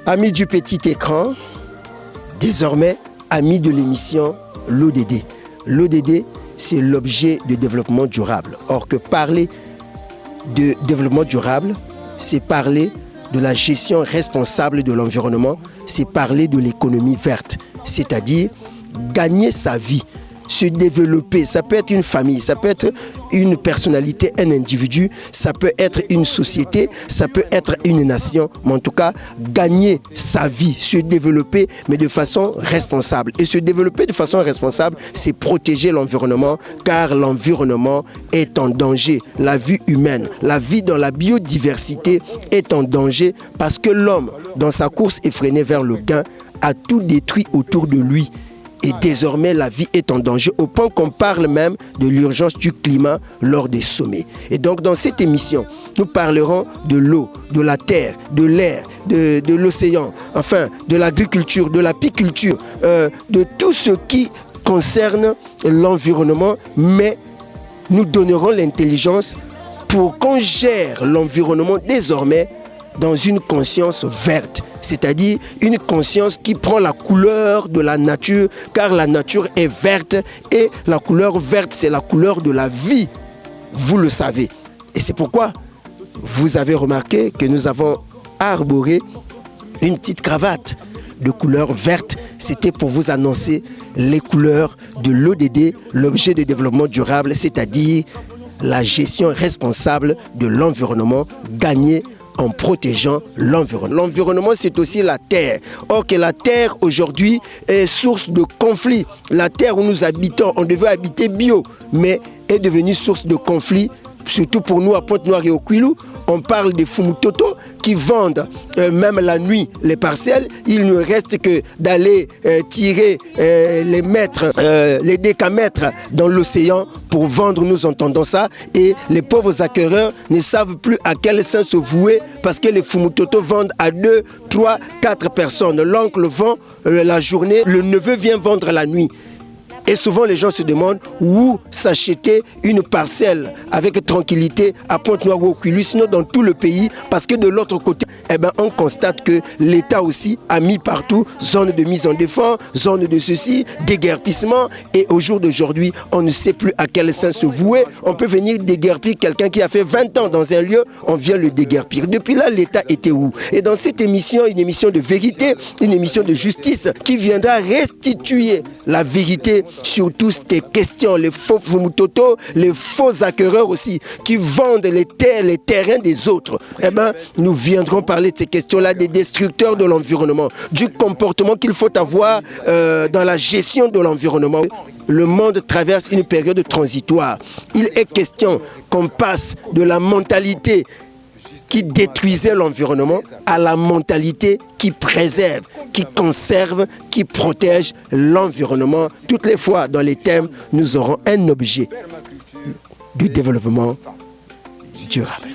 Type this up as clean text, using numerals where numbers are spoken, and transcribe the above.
Amis du petit écran, désormais amis de l'émission l'ODD. L'ODD, c'est l'objet de développement durable. Or que parler de développement durable, c'est parler de la gestion responsable de l'environnement, c'est parler de l'économie verte, c'est-à-dire gagner sa vie, se développer. Ça peut être une famille, ça peut être une personnalité, un individu, ça peut être une société, ça peut être une nation, mais en tout cas, gagner sa vie, se développer, mais de façon responsable. Et se développer de façon responsable, c'est protéger l'environnement, car l'environnement est en danger. La vie humaine, la vie dans la biodiversité est en danger parce que l'homme, dans sa course effrénée vers le gain, a tout détruit autour de lui. Et désormais, la vie est en danger au point qu'on parle même de l'urgence du climat lors des sommets. Et donc, dans cette émission, nous parlerons de l'eau, de la terre, de l'air, de l'océan, enfin, de l'agriculture, de l'apiculture, de tout ce qui concerne l'environnement, mais nous donnerons l'intelligence pour qu'on gère l'environnement désormais dans une conscience verte, c'est-à-dire une conscience qui prend la couleur de la nature, car la nature est verte et la couleur verte, c'est la couleur de la vie, vous le savez. Et c'est pourquoi vous avez remarqué que nous avons arboré une petite cravate de couleur verte. C'était pour vous annoncer les couleurs de l'ODD, l'objet de développement durable, c'est-à-dire la gestion responsable de l'environnement gagnée en protégeant l'environnement. L'environnement, c'est aussi la terre. Or que la terre, aujourd'hui, est source de conflits. La terre où nous habitons, on devait habiter bio, mais est devenue source de conflits, surtout pour nous à Pointe-Noire et au Kouilou. On parle des Fumutoto qui vendent même la nuit les parcelles. Il ne reste que d'aller tirer les mètres, les décamètres dans l'océan pour vendre, nous entendons ça. Et les pauvres acquéreurs ne savent plus à quel sein se vouer parce que les Fumutoto vendent à 2, 3, 4 personnes. L'oncle vend la journée, le neveu vient vendre la nuit. Et souvent, les gens se demandent où s'acheter une parcelle avec tranquillité à Pointe-Noire ou au Kouilou, sinon dans tout le pays, parce que de l'autre côté, on constate que l'État aussi a mis partout zone de mise en défense, zone de ceci, déguerpissement. Et au jour d'aujourd'hui, on ne sait plus à quel sein se vouer. On peut venir déguerpir quelqu'un qui a fait 20 ans dans un lieu, on vient le déguerpir. Depuis là, l'État était où? Et dans cette émission, une émission de vérité, une émission de justice qui viendra restituer la vérité sur toutes ces questions, les faux Fumutoto, les faux acquéreurs aussi, qui vendent les terres, les terrains des autres. Nous viendrons parler de ces questions-là, des destructeurs de l'environnement, du comportement qu'il faut avoir dans la gestion de l'environnement. Le monde traverse une période transitoire. Il est question qu'on passe de la mentalité qui détruisait l'environnement à la mentalité qui préserve, qui conserve, qui protège l'environnement. Toutes les fois, dans les thèmes, nous aurons un objet du développement durable.